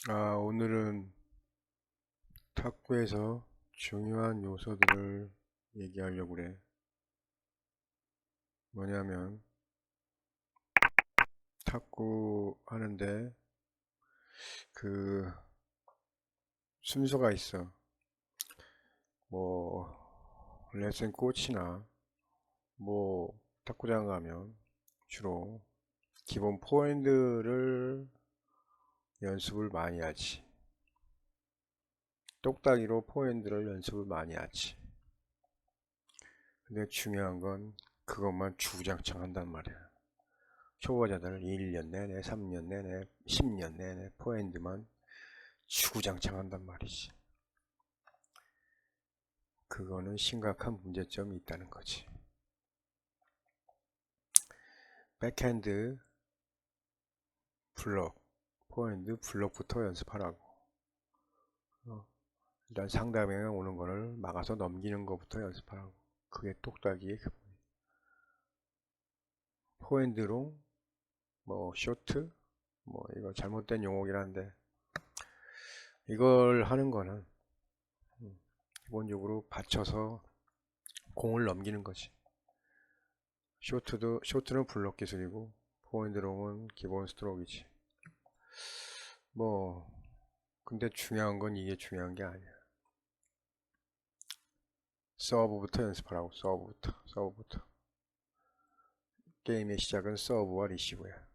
아, 오늘은 탁구에서 중요한 요소들을 얘기하려고 그래. 뭐냐면, 탁구 하는데 그 순서가 있어. 뭐, 레슨 코치나, 뭐, 탁구장 가면 주로 기본 포핸드를 연습을 많이 하지. 똑딱이로 포핸드를 연습을 많이 하지. 근데 중요한 건 그것만 주구장창 한단 말이야. 초보자들 1년 내내, 3년 내내, 10년 내내 포핸드만 주구장창 한단 말이지. 그거는 심각한 문제점이 있다는 거지. 백핸드 블록, 포핸드 블록부터 연습하라고. 어, 일단 상대방에 오는 거를 막아서 넘기는 것부터 연습하라고. 그게 똑딱이의 포핸드로 뭐 쇼트, 뭐 이거 잘못된 용어긴 한데 이걸 하는 거는 기본적으로 받쳐서 공을 넘기는 거지. 쇼트는 블록 기술이고 포핸드롱은 기본 스트로크이지. 뭐 근데 중요한 건 이게 중요한 게 아니야. 서브부터 연습하라고. 서브부터. 게임의 시작은 서브와 리시브야.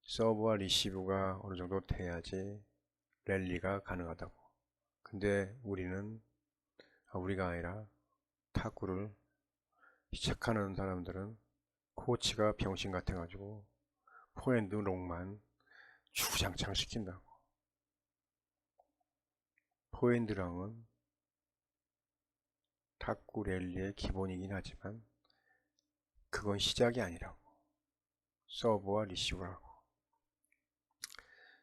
서브와 리시브가 어느 정도 돼야지 랠리가 가능하다고. 근데 우리가 아니라 탁구를 시작하는 사람들은 코치가 병신 같아가지고 포핸드 롱만 주장창 시킨다고. 포핸드랑은 탁구 랠리의 기본이긴 하지만 그건 시작이 아니라고. 서브와 리시브라고.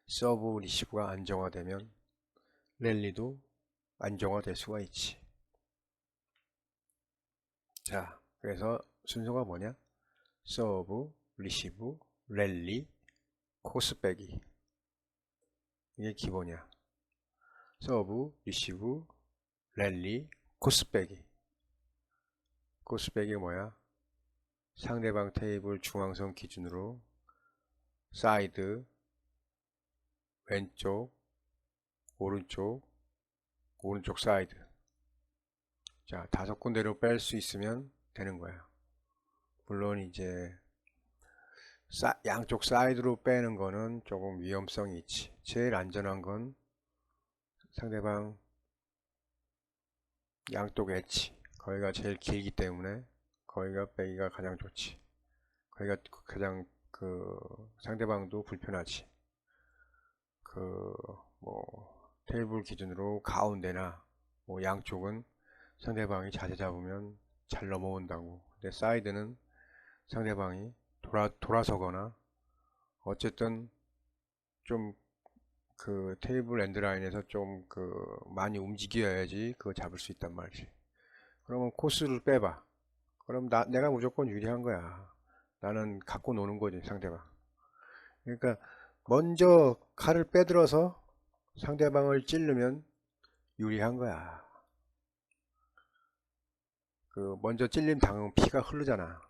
서브 리시브가 안정화되면 랠리도 안정화될 수가 있지. 자, 그래서 순서가 뭐냐? 서브, 리시브, 랠리, 코스 빼기. 이게 기본이야. 서브, 리시브, 랠리, 코스 빼기. 코스 빼기 뭐야? 상대방 테이블 중앙선 기준으로 사이드, 왼쪽, 오른쪽, 오른쪽 사이드. 자, 5군데로 뺄 수 있으면 되는 거야. 물론 이제 양쪽 사이드로 빼는 거는 조금 위험성이 있지. 제일 안전한 건 상대방 양쪽 엣지. 거기가 제일 길기 때문에 거기가 빼기가 가장 좋지. 거기가 가장 상대방도 불편하지. 그 뭐 테이블 기준으로 가운데나 뭐 양쪽은 상대방이 자세 잡으면 잘 넘어온다고. 근데 사이드는 상대방이 돌아서거나 어쨌든 좀 테이블 엔드라인에서 좀 많이 움직여야지 그거 잡을 수 있단 말이지. 그러면 코스를 빼봐. 그럼 내가 무조건 유리한 거야. 나는 갖고 노는 거지, 상대방. 그러니까 먼저 칼을 빼들어서 상대방을 찌르면 유리한 거야. 먼저 찔림 당하면 피가 흐르잖아.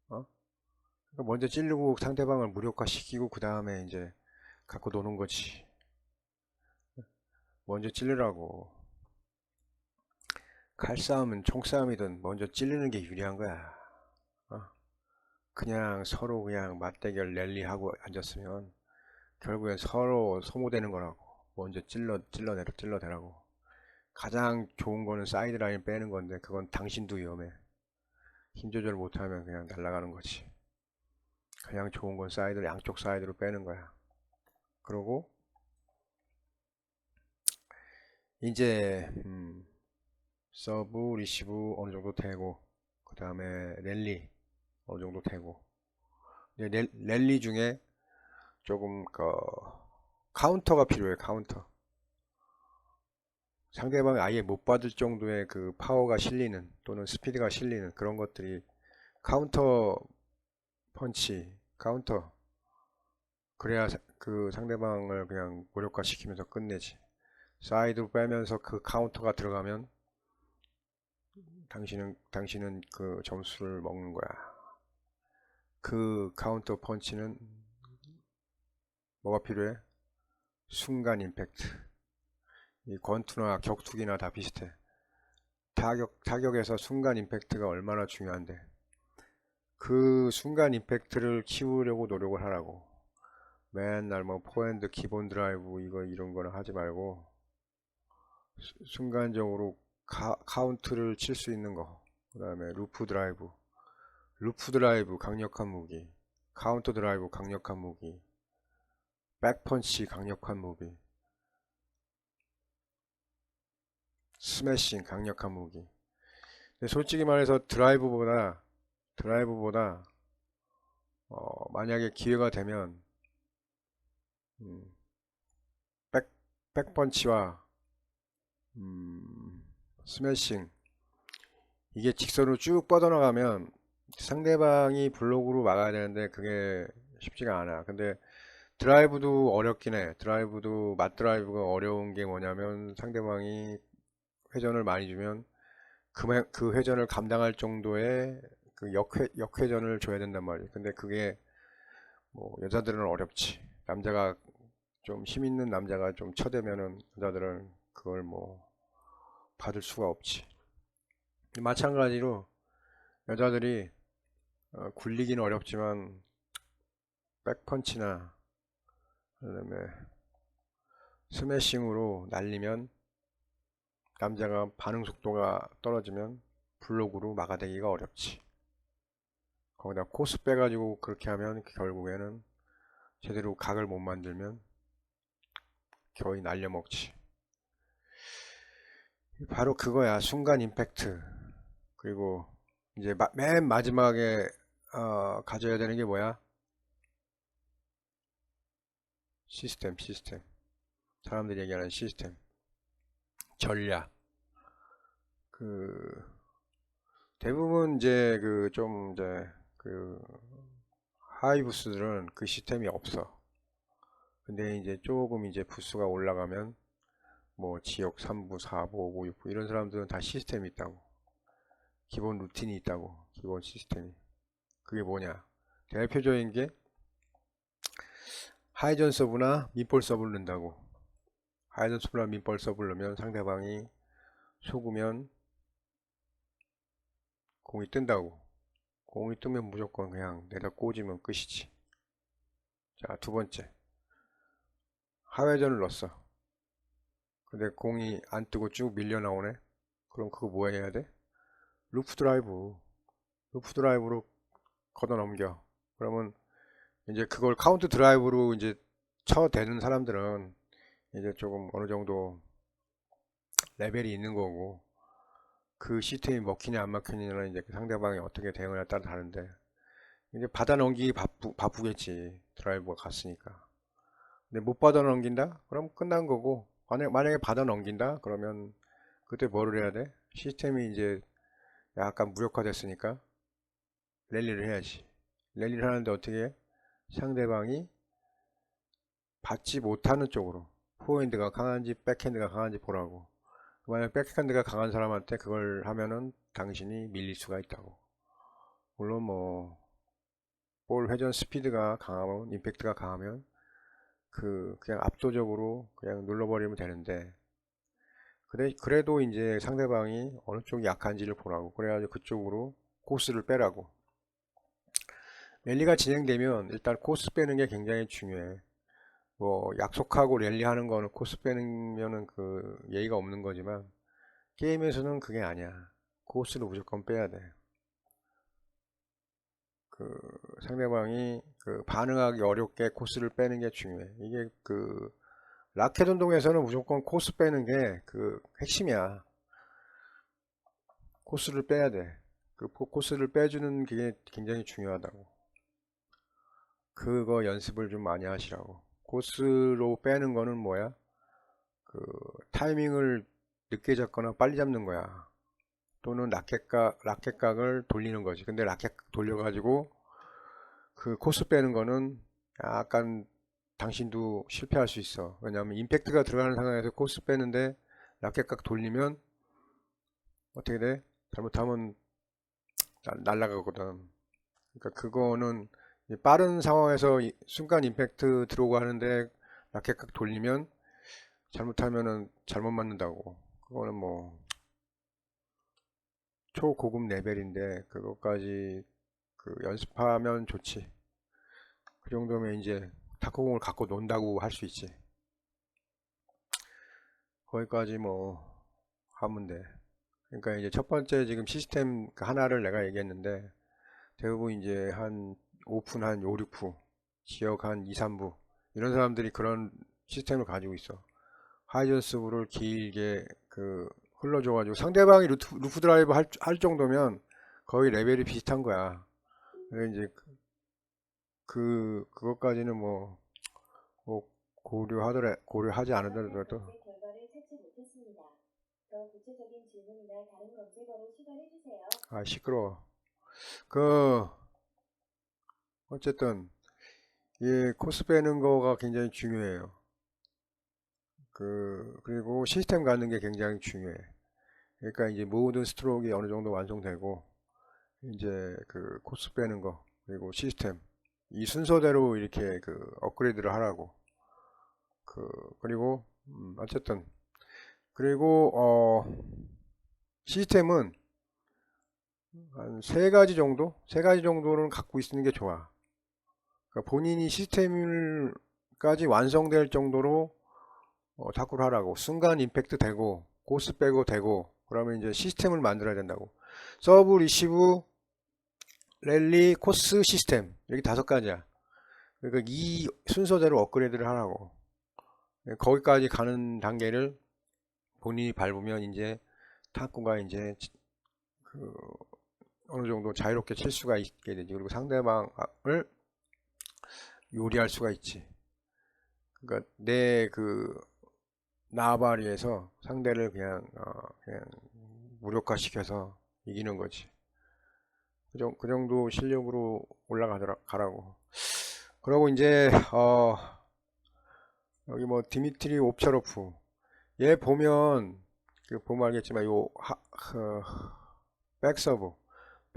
어? 그러니까 먼저 찌르고 상대방을 무력화시키고 그 다음에 이제 갖고 노는 거지. 먼저 찌르라고. 칼싸움은 총싸움이든 먼저 찌르는 게 유리한 거야. 어? 그냥 서로 그냥 맞대결 랠리하고 앉았으면 결국엔 서로 소모되는 거라고. 먼저 찔러내라고. 가장 좋은 거는 사이드라인 빼는 건데 그건 당신도 위험해. 힘 조절 못하면 그냥 날아가는 거지. 그냥 좋은 건 양쪽 사이드로 빼는 거야. 그러고 이제 서브 리시브 어느 정도 되고 그 다음에 랠리 어느 정도 되고 랠리 중에 조금 카운터가 필요해. 카운터. 상대방이 아예 못 받을 정도의 파워가 실리는 또는 스피드가 실리는 그런 것들이 카운터 펀치, 카운터. 그래야 그 상대방을 그냥 무력화 시키면서 끝내지. 사이드로 빼면서 그 카운터가 들어가면 당신은 그 점수를 먹는 거야. 그 카운터 펀치는 뭐가 필요해? 순간 임팩트. 이 권투나 격투기나 다 비슷해. 타격에서 순간 임팩트가 얼마나 중요한데. 그 순간 임팩트를 키우려고 노력을 하라고. 맨날 뭐 포핸드 기본 드라이브 이런 거는 하지 말고 순간적으로 카운트를 칠 수 있는 거. 그 다음에 루프 드라이브 강력한 무기, 카운터 드라이브 강력한 무기, 백펀치 강력한 무기, 스매싱 강력한 무기. 근데 솔직히 말해서 드라이브보다 만약에 기회가 되면 음, 백펀치와 스매싱, 이게 직선으로 쭉 뻗어나가면 상대방이 블록으로 막아야 되는데 그게 쉽지가 않아. 근데 드라이브도 어렵긴 해. 맞드라이브가 어려운 게 뭐냐면 상대방이 회전을 많이 주면 그 회전을 감당할 정도의 그 역회전을 줘야 된단 말이에요. 근데 그게 뭐 여자들은 어렵지. 남자가 좀 힘 있는 남자가 좀 쳐대면은 여자들은 그걸 뭐 받을 수가 없지. 마찬가지로 여자들이 굴리기는 어렵지만 백펀치나 그다음에 스매싱으로 날리면 남자가 반응 속도가 떨어지면 블록으로 막아대기가 어렵지. 거기다 코스 빼가지고 그렇게 하면 결국에는 제대로 각을 못 만들면 거의 날려먹지. 바로 그거야. 순간 임팩트. 그리고 이제 맨 마지막에 가져야 되는 게 뭐야? 시스템. 사람들이 얘기하는 시스템. 전략. 그 대부분 이제 그 좀 이제 그 하이 부스들은 그 시스템이 없어. 근데 이제 조금 이제 부스가 올라가면 뭐 지역 3부, 4부, 5부, 6부 이런 사람들은 다 시스템이 있다고. 기본 루틴이 있다고. 기본 시스템이. 그게 뭐냐? 대표적인 게 하이전 서브나 민볼 서브를 넣는다고. 하이전 서브나 민볼 서브를 넣으면 상대방이 속으면 공이 뜬다고. 공이 뜨면 무조건 그냥 내다 꽂으면 끝이지. 자, 두 번째. 하회전을 넣었어. 근데 공이 안 뜨고 쭉 밀려 나오네. 그럼 그거 뭐 해야 돼? 루프 드라이브로 걷어 넘겨. 그러면 이제 그걸 카운트 드라이브로 이제 쳐대는 사람들은 이제 조금 어느 정도 레벨이 있는 거고, 그 시스템이 먹히냐 안 먹히냐는 이제 그 상대방이 어떻게 대응을 따라 다른데, 이제 받아 넘기기 바쁘겠지. 드라이브가 갔으니까. 근데 못 받아 넘긴다? 그럼 끝난 거고, 만약에 받아 넘긴다? 그러면 그때 뭐를 해야 돼? 시스템이 이제 약간 무력화됐으니까 랠리를 해야지. 랠리를 하는데 어떻게 해? 상대방이 받지 못하는 쪽으로 포핸드가 강한지 백핸드가 강한지 보라고. 만약 백핸드가 강한 사람한테 그걸 하면은 당신이 밀릴 수가 있다고. 물론 뭐 볼 회전 스피드가 강하면 임팩트가 강하면 그냥 압도적으로 그냥 눌러버리면 되는데, 그래도 이제 상대방이 어느 쪽이 약한지를 보라고. 그래가지고 그쪽으로 코스를 빼라고. 랠리가 진행되면 일단 코스 빼는 게 굉장히 중요해. 뭐 약속하고 랠리 하는 거는 코스 빼면은 그 예의가 없는 거지만 게임에서는 그게 아니야. 코스를 무조건 빼야 돼. 그 상대방이 그 반응하기 어렵게 코스를 빼는 게 중요해. 이게 그 라켓 운동에서는 무조건 코스 빼는 게 그 핵심이야. 코스를 빼야 돼. 그 코스를 빼주는 게 굉장히 중요하다고. 그거 연습을 좀 많이 하시라고. 코스로 빼는 거는 뭐야? 그 타이밍을 늦게 잡거나 빨리 잡는 거야. 또는 라켓각을 돌리는 거지. 근데 라켓 돌려가지고 그 코스 빼는 거는 약간 당신도 실패할 수 있어. 왜냐하면 임팩트가 들어가는 상황에서 코스 빼는데 라켓각 돌리면 어떻게 돼? 잘못하면 날아가거든. 그러니까 그거는 빠른 상황에서 순간 임팩트 들어오고 하는데 라켓각 돌리면 잘못하면은 잘못 맞는다고. 그거는 뭐 초고급 레벨인데 그것까지 그 연습하면 좋지. 그 정도면 이제 탁구공을 갖고 논다고 할 수 있지. 거기까지 뭐 하면 돼. 그러니까 이제 첫 번째 지금 시스템 하나를 내가 얘기했는데 대부분 이제 한 오픈 한 5, 6부, 지역 한 2, 3부 이런 사람들이 그런 시스템을 가지고 있어. 하이전스부를 길게 그 흘러줘가지고 상대방이 루프 드라이브 할 정도면 거의 레벨이 비슷한 거야. 그래서 이제 그것까지는 뭐 꼭 고려하지 않으더라도. 아, 시끄러워. 그 어쨌든 이 코스 빼는 거가 굉장히 중요해요. 그리고 시스템 갖는 게 굉장히 중요해. 그러니까 이제 모든 스트로크가 어느 정도 완성되고 이제 그 코스 빼는 거 그리고 시스템 이 순서대로 이렇게 그 업그레이드를 하라고. 그리고 어쨌든 그리고 시스템은 한 세 가지 정도는 갖고 있는 게 좋아. 그러니까 본인이 시스템까지 완성될 정도로 탁구를 하라고. 순간 임팩트 되고 코스 빼고 되고 그러면 이제 시스템을 만들어야 된다고. 서브, 리시브, 랠리, 코스, 시스템 이렇게 5가지야. 그러니까 이 순서대로 업그레이드를 하라고. 거기까지 가는 단계를 본인이 밟으면 이제 탁구가 이제 그 어느 정도 자유롭게 칠 수가 있게 되지. 그리고 상대방을 요리할 수가 있지. 그러니까 내 그 나발이에서 상대를 그냥 무력화시켜서 이기는 거지. 그 정도 실력으로 올라가라고. 그리고 이제 여기 뭐 디미트리 옵차로프 얘 보면 보면 알겠지만 백서브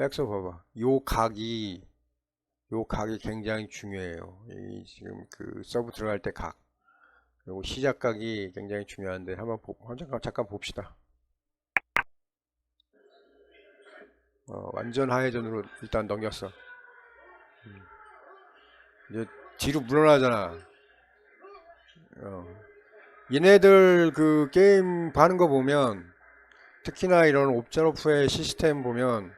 봐봐. 요 각이 굉장히 중요해요. 이 지금 그 서브 들어갈 때 각. 그리고 시작 각이 굉장히 중요한데 한번 잠깐 봅시다. 완전 하회전으로 일단 넘겼어. 이제 뒤로 물러나잖아. 얘네들 그 게임 하는 거 보면 특히나 이런 옵저로프의 시스템 보면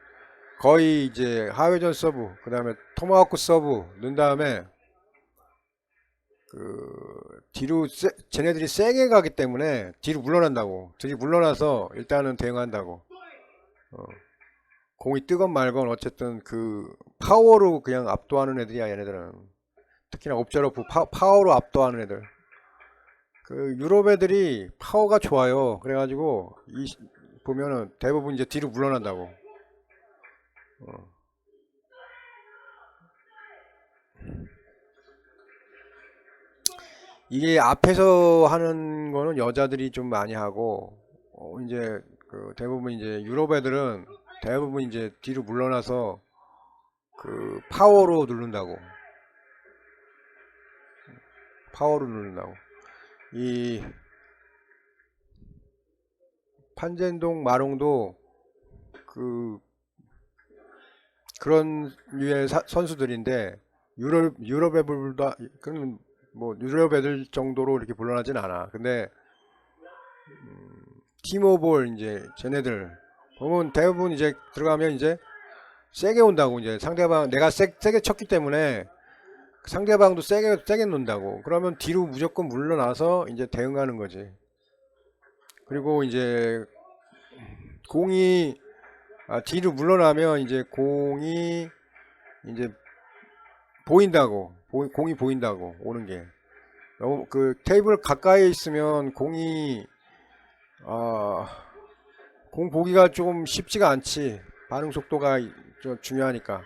거의 이제 하회전 서브 그 다음에 토마호크 서브 넣은 다음에 뒤로 쟤네들이 세게 가기 때문에 뒤로 물러난다고. 뒤로 물러나서 일단은 대응한다고. 공이 뜨건 말건 어쨌든 그 파워로 그냥 압도하는 애들이야 얘네들은. 특히나 옵저로프 파워로 압도하는 애들. 그 유럽 애들이 파워가 좋아요. 그래가지고 보면은 대부분 이제 뒤로 물러난다고. 이게 앞에서 하는 거는 여자들이 좀 많이 하고 이제 대부분 이제 유럽 애들은 대부분 이제 뒤로 물러나서 그 파워로 누른다고. 이 판젠동 마롱도 그런 류의 선수들인데 유럽 애들보다 그런 뭐 유럽 애들 정도로 이렇게 물러나진 않아. 근데 티모볼 이제 쟤네들 보면 대부분 이제 들어가면 이제 세게 온다고. 이제 상대방 내가 세게 쳤기 때문에 상대방도 세게 놓는다고. 그러면 뒤로 무조건 물러나서 이제 대응하는 거지. 그리고 이제 공이 뒤로 물러나면 이제 공이 이제 보인다고. 공이 보인다고 오는 게. 너무 그 테이블 가까이 있으면 공 보기가 조금 쉽지가 않지. 반응 속도가 좀 중요하니까.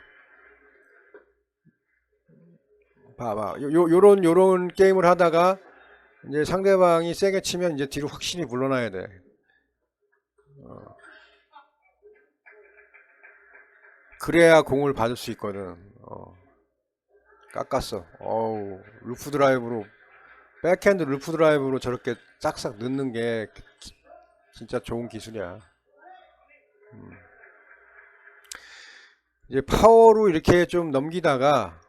봐봐. 요런 게임을 하다가 이제 상대방이 세게 치면 이제 뒤로 확실히 물러나야 돼. 그래야 공을 받을 수 있거든. 깎았어. 어우, 루프 드라이브로, 백핸드 루프 드라이브로 저렇게 싹싹 넣는 게 진짜 좋은 기술이야. 이제 파워로 이렇게 좀 넘기다가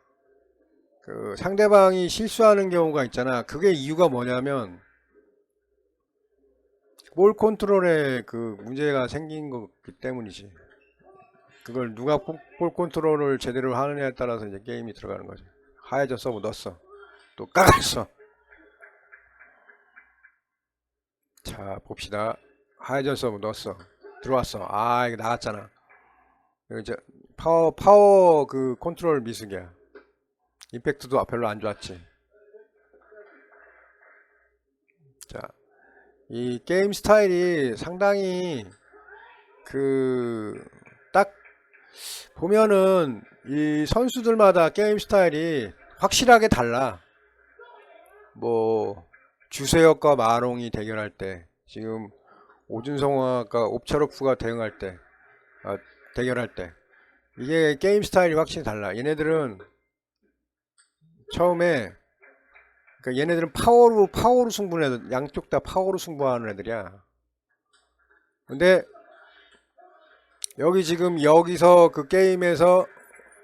그 상대방이 실수하는 경우가 있잖아. 그게 이유가 뭐냐면 볼 컨트롤에 그 문제가 생긴 거기 때문이지. 그걸 누가 볼 컨트롤을 제대로 하느냐에 따라서 이제 게임이 들어가는 거지. 하얘져 서브 넣었어. 또 깎았어. 자, 봅시다. 하얘져 서브 넣었어. 들어왔어. 아, 이거 나왔잖아. 이거 이제 파워 그 컨트롤 미숙이야. 임팩트도 별로 안 좋았지. 자, 이 게임 스타일이 상당히 그 딱 보면은 이 선수들마다 게임 스타일이 확실하게 달라. 뭐 주세혁과 마롱이 대결할 때, 지금 오준성과 옵차로프가 대응할 때, 대결할 때, 이게 게임 스타일이 확실히 달라. 얘네들은 처음에, 그러니까 얘네들은 파워로 승부하는 애들, 양쪽 다 파워로 승부하는 애들이야. 근데 여기 지금 여기서 그 게임에서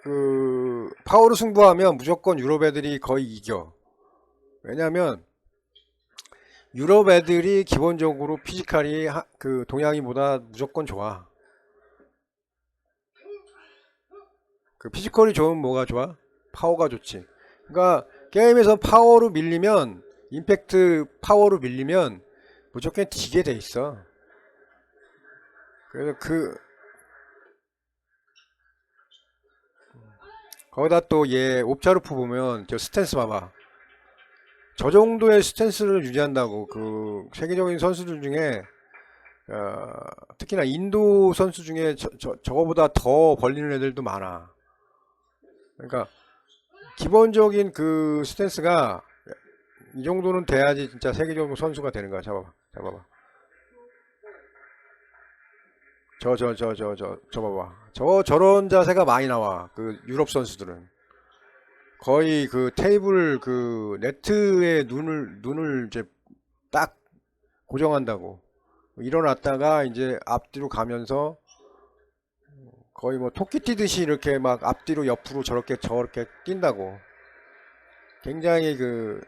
그 파워로 승부하면 무조건 유럽 애들이 거의 이겨. 왜냐면 유럽 애들이 기본적으로 피지컬이 그 동양인보다 무조건 좋아. 그 피지컬이 좋으면 뭐가 좋아? 파워가 좋지. 그러니까 게임에서 파워로 밀리면, 임팩트 파워로 밀리면 무조건 지게 돼 있어. 그래서 거기다 또 얘 옵차루프 보면 저 스탠스 봐봐. 저 정도의 스탠스를 유지한다고 그 세계적인 선수들 중에 특히나 인도 선수 중에 저거보다 더 벌리는 애들도 많아. 그러니까 기본적인 그 스탠스가 이 정도는 돼야지 진짜 세계적으로 선수가 되는 거야. 잡아봐. 저 봐봐. 저런 자세가 많이 나와. 그 유럽 선수들은 거의 그 테이블 그 네트에 눈을 이제 딱 고정한다고. 일어났다가 이제 앞뒤로 가면서 거의 뭐 토끼 뛰듯이 이렇게 막 앞뒤로 옆으로 저렇게 뛴다고. 굉장히 그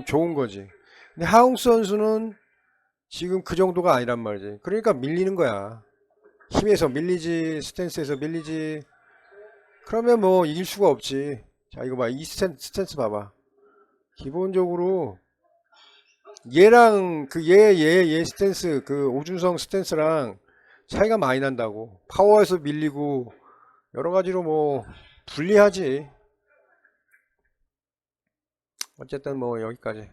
좋은 거지. 근데 하웅스 선수는 지금 그 정도가 아니란 말이지. 그러니까 밀리는 거야. 힘에서 밀리지, 스탠스에서 밀리지. 그러면 뭐 이길 수가 없지. 자, 이거 봐. 이 스탠스 봐봐. 기본적으로 얘랑 그 얘 스탠스, 그 오준성 스탠스랑 차이가 많이 난다고. 파워에서 밀리고 여러 가지로 뭐 불리하지. 어쨌든 뭐 여기까지.